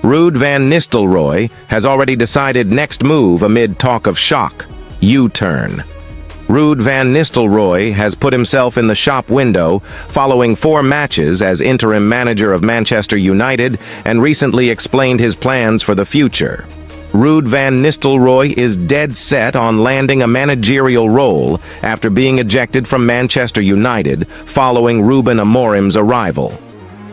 Ruud van Nistelrooy has already decided next move amid talk of shock, U-turn. Ruud van Nistelrooy has put himself in the shop window following 4 matches as interim manager of Manchester United and recently explained his plans for the future. Ruud van Nistelrooy is dead set on landing a managerial role after being ejected from Manchester United following Ruben Amorim's arrival.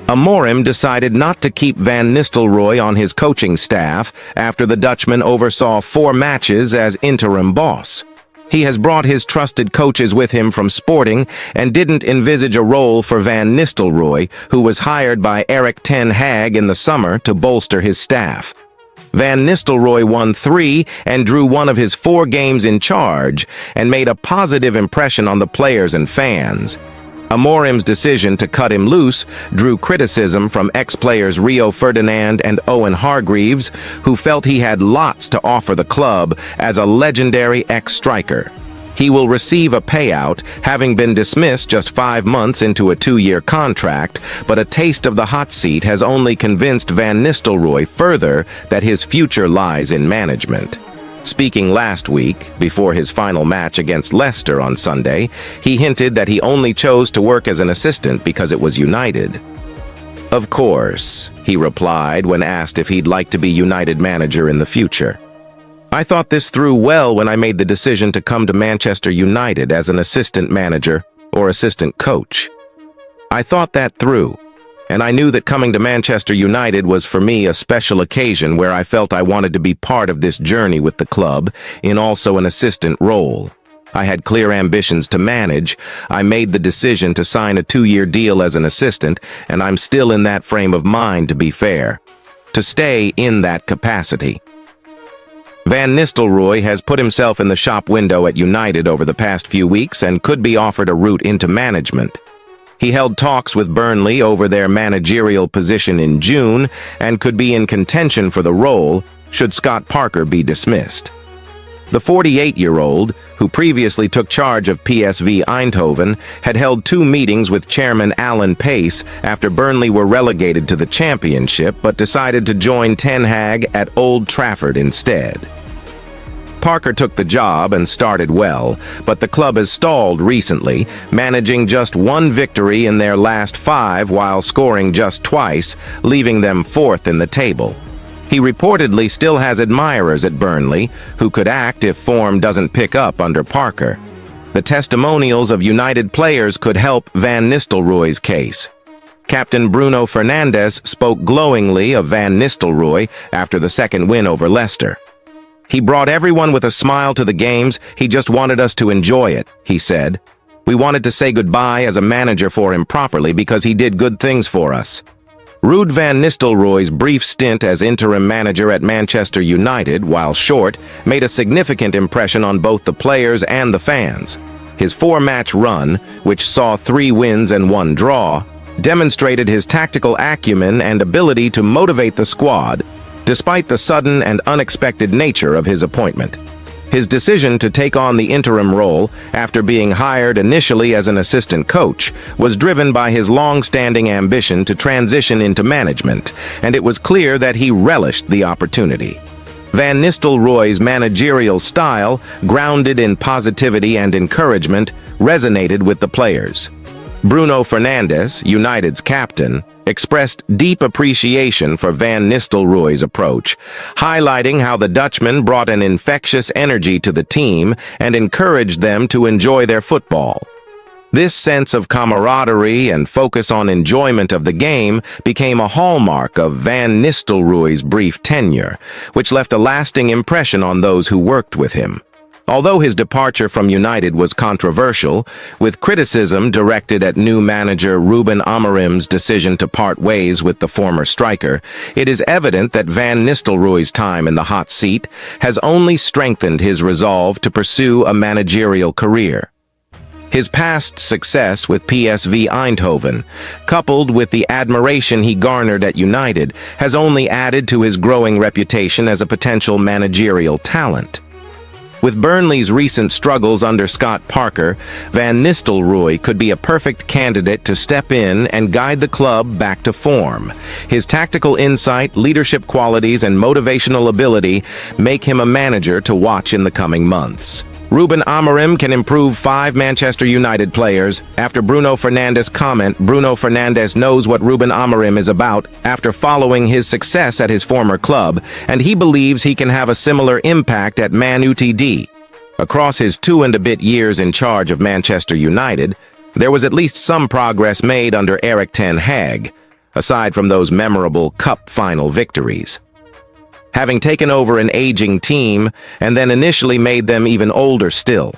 Amorim decided not to keep Van Nistelrooy on his coaching staff after the Dutchman oversaw 4 matches as interim boss. He has brought his trusted coaches with him from Sporting and didn't envisage a role for Van Nistelrooy, who was hired by Erik ten Hag in the summer to bolster his staff. Van Nistelrooy won 3 and drew 1 of his 4 games in charge and made a positive impression on the players and fans. Amorim's decision to cut him loose drew criticism from ex-players Rio Ferdinand and Owen Hargreaves, who felt he had lots to offer the club as a legendary ex-striker. He will receive a payout, having been dismissed just 5 months into a 2-year contract, but a taste of the hot seat has only convinced Van Nistelrooy further that his future lies in management. Speaking last week, before his final match against Leicester on Sunday, he hinted that he only chose to work as an assistant because it was United. "Of course," he replied when asked if he'd like to be United manager in the future. "I thought this through well when I made the decision to come to Manchester United as an assistant manager or assistant coach. I thought that through. And I knew that coming to Manchester United was for me a special occasion where I felt I wanted to be part of this journey with the club in also an assistant role. I had clear ambitions to manage. I made the decision to sign a 2-year deal as an assistant, and I'm still in that frame of mind, to be fair, to stay in that capacity." Van Nistelrooy has put himself in the shop window at United over the past few weeks and could be offered a route into management. He held talks with Burnley over their managerial position in June and could be in contention for the role should Scott Parker be dismissed. The 48-year-old, who previously took charge of PSV Eindhoven, had held 2 meetings with chairman Alan Pace after Burnley were relegated to the Championship but decided to join Ten Hag at Old Trafford instead. Parker took the job and started well, but the club has stalled recently, managing just 1 victory in their last 5 while scoring just twice, leaving them 4th in the table. He reportedly still has admirers at Burnley, who could act if form doesn't pick up under Parker. The testimonials of United players could help Van Nistelrooy's case. Captain Bruno Fernandes spoke glowingly of Van Nistelrooy after the 2nd win over Leicester. "He brought everyone with a smile to the games. He just wanted us to enjoy it," he said. "We wanted to say goodbye as a manager for him properly because he did good things for us." Ruud van Nistelrooy's brief stint as interim manager at Manchester United, while short, made a significant impression on both the players and the fans. His 4-match run, which saw 3 wins and 1 draw, demonstrated his tactical acumen and ability to motivate the squad, despite the sudden and unexpected nature of his appointment. His decision to take on the interim role, after being hired initially as an assistant coach, was driven by his long-standing ambition to transition into management, and it was clear that he relished the opportunity. Van Nistelrooy's managerial style, grounded in positivity and encouragement, resonated with the players. Bruno Fernandes, United's captain, expressed deep appreciation for Van Nistelrooy's approach, highlighting how the Dutchman brought an infectious energy to the team and encouraged them to enjoy their football. This sense of camaraderie and focus on enjoyment of the game became a hallmark of Van Nistelrooy's brief tenure, which left a lasting impression on those who worked with him. Although his departure from United was controversial, with criticism directed at new manager Ruben Amorim's decision to part ways with the former striker, it is evident that Van Nistelrooy's time in the hot seat has only strengthened his resolve to pursue a managerial career. His past success with PSV Eindhoven, coupled with the admiration he garnered at United, has only added to his growing reputation as a potential managerial talent. With Burnley's recent struggles under Scott Parker, Van Nistelrooy could be a perfect candidate to step in and guide the club back to form. His tactical insight, leadership qualities, and motivational ability make him a manager to watch in the coming months. Ruben Amorim can improve 5 Manchester United players. After Bruno Fernandes' comment, Bruno Fernandes knows what Ruben Amorim is about after following his success at his former club, and he believes he can have a similar impact at Man Utd. Across his 2 and a bit years in charge of Manchester United, there was at least some progress made under Erik ten Hag, aside from those memorable cup final victories. Having taken over an aging team and then initially made them even older still,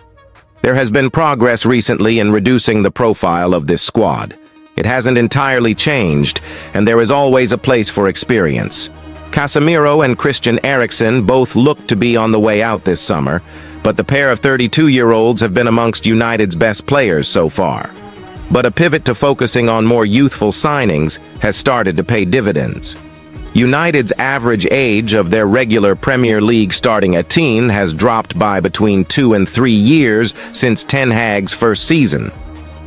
there has been progress recently in reducing the profile of this squad. It hasn't entirely changed, and there is always a place for experience. Casemiro and Christian Eriksen both look to be on the way out this summer, but the pair of 32-year-olds have been amongst United's best players so far. But a pivot to focusing on more youthful signings has started to pay dividends. United's average age of their regular Premier League starting 18 has dropped by between 2 and 3 years since Ten Hag's first season.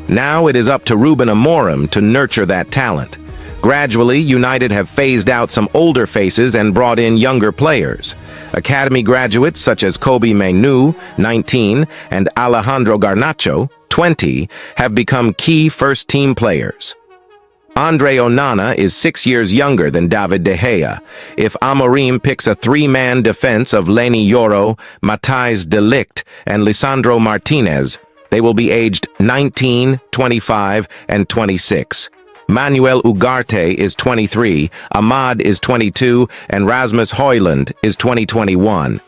Now it is up to Ruben Amorim to nurture that talent. Gradually, United have phased out some older faces and brought in younger players. Academy graduates such as Kobbie Mainoo, 19, and Alejandro Garnacho, 20, have become key first-team players. Andre Onana is 6 years younger than David de Gea. If Amorim picks a 3-man defense of Leny Yoro, Matthijs de Ligt, and Lisandro Martinez, they will be aged 19, 25, and 26. Manuel Ugarte is 23, Ahmad is 22, and Rasmus Højlund is 2021.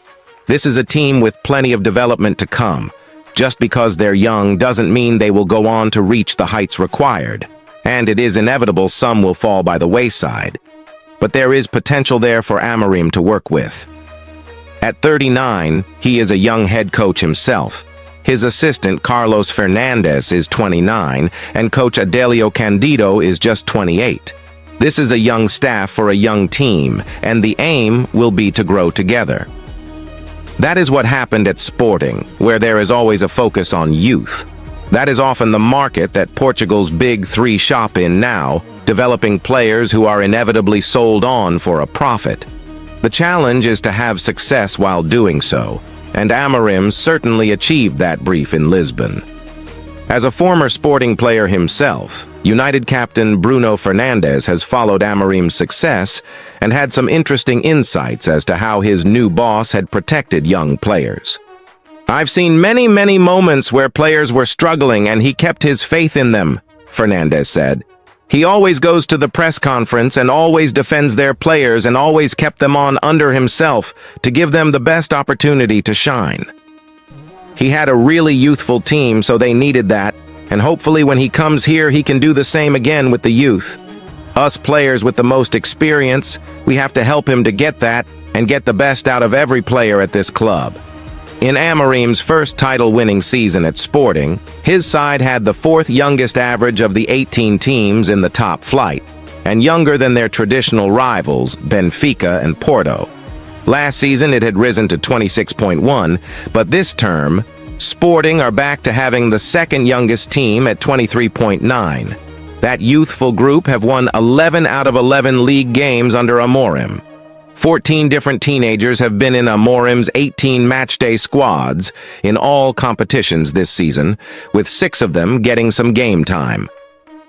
This is a team with plenty of development to come. Just because they're young doesn't mean they will go on to reach the heights required. And it is inevitable some will fall by the wayside. But there is potential there for Amorim to work with. At 39, he is a young head coach himself. His assistant, Carlos Fernandes, is 29, and coach Adelio Candido is just 28. This is a young staff for a young team, and the aim will be to grow together. That is what happened at Sporting, where there is always a focus on youth. That is often the market that Portugal's big 3 shop in now, developing players who are inevitably sold on for a profit. The challenge is to have success while doing so, and Amorim certainly achieved that brief in Lisbon. As a former Sporting player himself, United captain Bruno Fernandes has followed Amorim's success and had some interesting insights as to how his new boss had protected young players. "I've seen many moments where players were struggling and he kept his faith in them," Fernandes said. "He always goes to the press conference and always defends their players and always kept them on under himself to give them the best opportunity to shine. He had a really youthful team, so they needed that, and hopefully when he comes here he can do the same again with the youth. Us players with the most experience, we have to help him to get that and get the best out of every player at this club." In Amorim's first title-winning season at Sporting, his side had the 4th youngest average of the 18 teams in the top flight, and younger than their traditional rivals, Benfica and Porto. Last season it had risen to 26.1, but this term, Sporting are back to having the 2nd youngest team at 23.9. That youthful group have won 11 out of 11 league games under Amorim. 14 different teenagers have been in Amorim's 18 matchday squads in all competitions this season, with 6 of them getting some game time.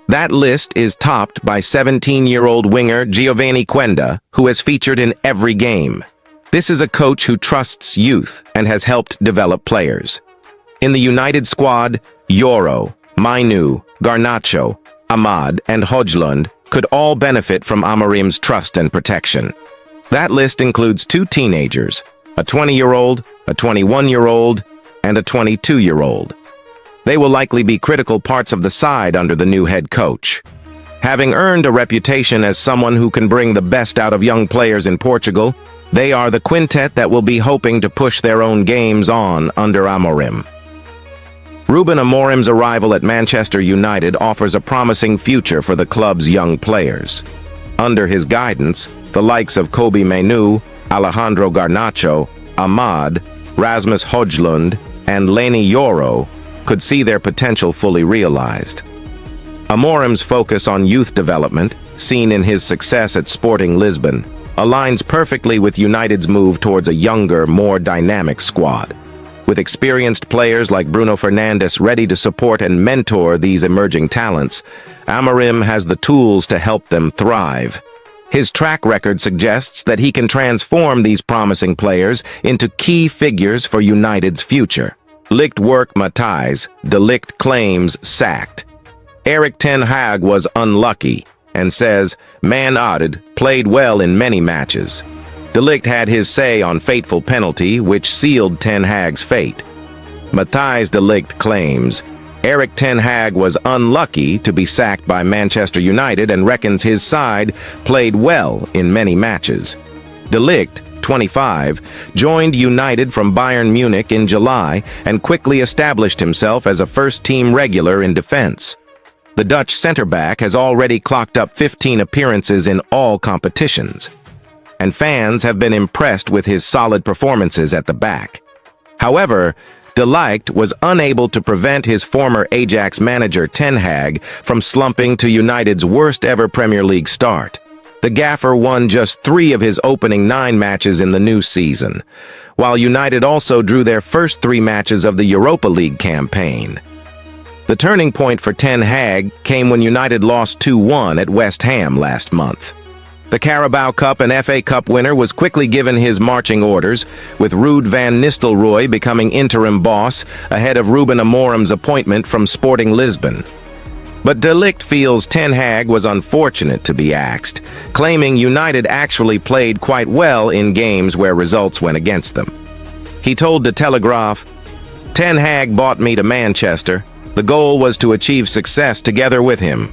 That list is topped by 17-year-old winger Giovanni Quenda, who has featured in every game. This is a coach who trusts youth and has helped develop players. In the United squad, Yoro, Mainoo, Garnacho, Ahmad, and Højlund could all benefit from Amorim's trust and protection. That list includes 2 teenagers, a 20-year-old, a 21-year-old, and a 22-year-old. They will likely be critical parts of the side under the new head coach. Having earned a reputation as someone who can bring the best out of young players in Portugal, they are the quintet that will be hoping to push their own games on under Amorim. Ruben Amorim's arrival at Manchester United offers a promising future for the club's young players. Under his guidance, the likes of Kobbie Mainoo, Alejandro Garnacho, Ahmad, Rasmus Højlund, and Leny Yoro could see their potential fully realized. Amorim's focus on youth development, seen in his success at Sporting Lisbon, aligns perfectly with United's move towards a younger, more dynamic squad. With experienced players like Bruno Fernandes ready to support and mentor these emerging talents, Amorim has the tools to help them thrive. His track record suggests that he can transform these promising players into key figures for United's future. Licht work Matthijs, De Ligt claims sacked. Erik Ten Hag was unlucky and says, "Man Odded played well in many matches." De Ligt had his say on fateful penalty, which sealed Ten Hag's fate. Matthijs De Ligt claims, Erik Ten Hag was unlucky to be sacked by Manchester United and reckons his side played well in many matches. De Ligt, 25, joined United from Bayern Munich in July and quickly established himself as a first-team regular in defense. The Dutch centre-back has already clocked up 15 appearances in all competitions, and fans have been impressed with his solid performances at the back. However, De Ligt was unable to prevent his former Ajax manager Ten Hag from slumping to United's worst-ever Premier League start. The gaffer won just 3 of his opening 9 matches in the new season, while United also drew their first 3 matches of the Europa League campaign. The turning point for Ten Hag came when United lost 2-1 at West Ham last month. The Carabao Cup and FA Cup winner was quickly given his marching orders, with Ruud van Nistelrooy becoming interim boss ahead of Ruben Amorim's appointment from Sporting Lisbon. But De Ligt feels Ten Hag was unfortunate to be axed, claiming United actually played quite well in games where results went against them. He told De Telegraaf, "Ten Hag bought me to Manchester. The goal was to achieve success together with him.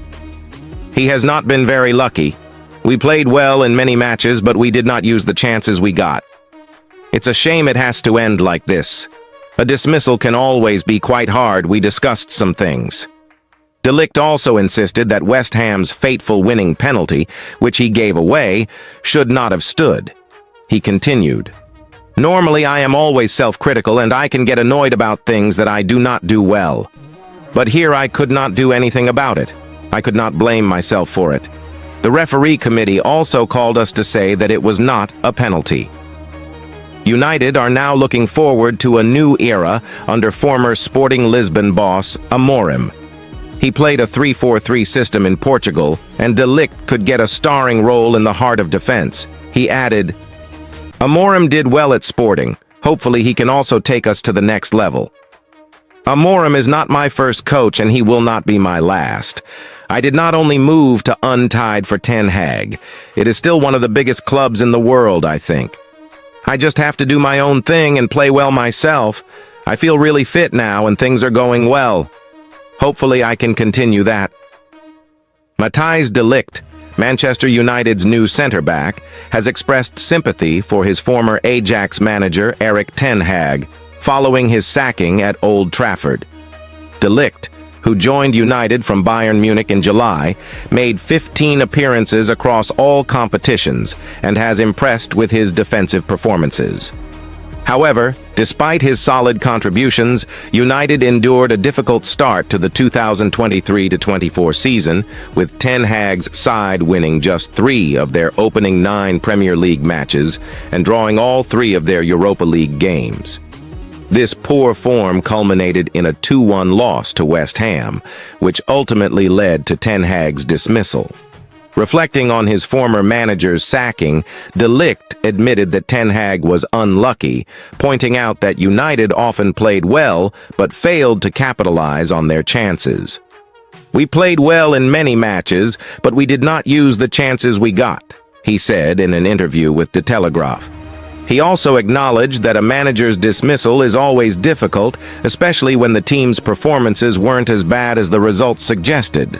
He has not been very lucky. We played well in many matches, but we did not use the chances we got. It's a shame it has to end like this. A dismissal can always be quite hard. We discussed some things." De Ligt also insisted that West Ham's fateful winning penalty, which he gave away, should not have stood. He continued, "Normally I am always self-critical and I can get annoyed about things that I do not do well. But here I could not do anything about it. I could not blame myself for it. The referee committee also called us to say that it was not a penalty." United are now looking forward to a new era under former Sporting Lisbon boss Amorim. He played a 3-4-3 system in Portugal, and De Ligt could get a starring role in the heart of defense. He added, "Amorim did well at Sporting. Hopefully he can also take us to the next level. Amorim is not my first coach and he will not be my last. I did not only move to Untied for Ten Hag. It is still one of the biggest clubs in the world, I think. I just have to do my own thing and play well myself. I feel really fit now and things are going well. Hopefully I can continue that." Matthijs De Ligt, Manchester United's new centre-back, has expressed sympathy for his former Ajax manager Erik Ten Hag following his sacking at Old Trafford. De Ligt, who joined United from Bayern Munich in July, made 15 appearances across all competitions and has impressed with his defensive performances. However, despite his solid contributions, United endured a difficult start to the 2023-24 season, with Ten Hag's side winning just 3 of their opening 9 Premier League matches and drawing all 3 of their Europa League games. This poor form culminated in a 2-1 loss to West Ham, which ultimately led to Ten Hag's dismissal. Reflecting on his former manager's sacking, De Ligt admitted that Ten Hag was unlucky, pointing out that United often played well but failed to capitalize on their chances. "We played well in many matches, but we did not use the chances we got," he said in an interview with De Telegraaf. He also acknowledged that a manager's dismissal is always difficult, especially when the team's performances weren't as bad as the results suggested.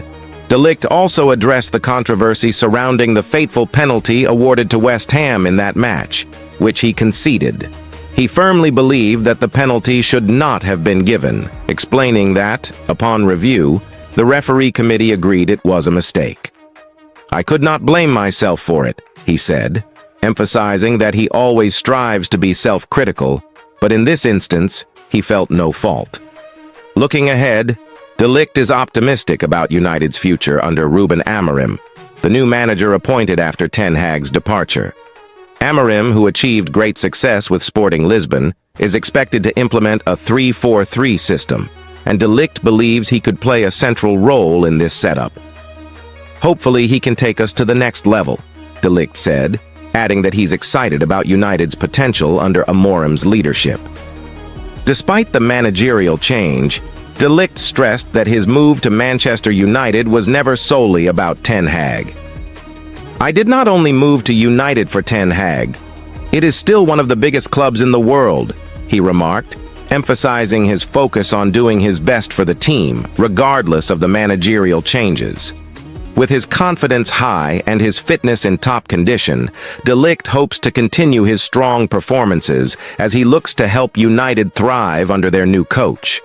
De Ligt also addressed the controversy surrounding the fateful penalty awarded to West Ham in that match, which he conceded. He firmly believed that the penalty should not have been given, explaining that, upon review, the referee committee agreed it was a mistake. "I could not blame myself for it," he said, emphasizing that he always strives to be self-critical. but in this instance, he felt no fault. Looking ahead, De Ligt is optimistic about United's future under Ruben Amorim, the new manager appointed after Ten Hag's departure. Amorim, who achieved great success with Sporting Lisbon, is expected to implement a 3-4-3 system, and De Ligt believes he could play a central role in this setup. Hopefully he can take us to the next level, De Ligt said, adding that he's excited about United's potential under Amorim's leadership. Despite the managerial change, De Ligt stressed that his move to Manchester United was never solely about Ten Hag. "I did not only move to United for Ten Hag. It is still one of the biggest clubs in the world," he remarked, emphasizing his focus on doing his best for the team, regardless of the managerial changes. With his confidence high and his fitness in top condition, De Ligt hopes to continue his strong performances as he looks to help United thrive under their new coach.